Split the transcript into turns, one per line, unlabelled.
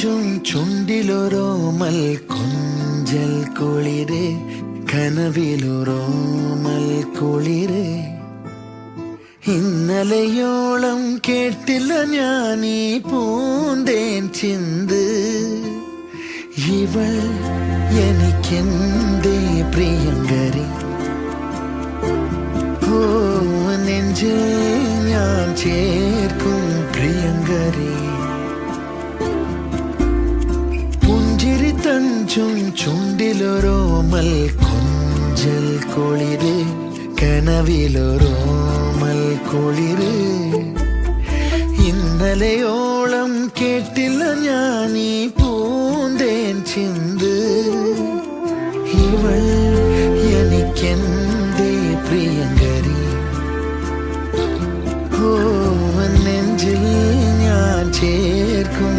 തഞ്ചും ചുണ്ടിലൊരോമൽ കൊഞ്ചൽ കുളിര് കനവിലൊരോമൽ കുളിര് ഇന്നലെയോളം കേട്ടില്ല ഞാനീ പൂന്തേൻ ചിന്ത് ഇവൾ എനിക്കെന്തേ പ്രിയങ്കരി ഓ നെഞ്ചിൽ ഞാൻ ചേർക്കും പ്രിയങ്കരി പുഞ്ചിരി തഞ്ചും ചുണ്ടിലൊരോമൽ കൊഞ്ചൽ കുളിര് കനവിലൊരോമൽ കുളിര് ഇന്നലെയോളം കേട്ടില്ല ഞാനീ പൂന്തേൻ ചിന്ത് ഇവൾ എനിക്കെന്തേ പ്രിയങ്കരി ഓ നെഞ്ചിൽ ഞാൻ ചേർക്കും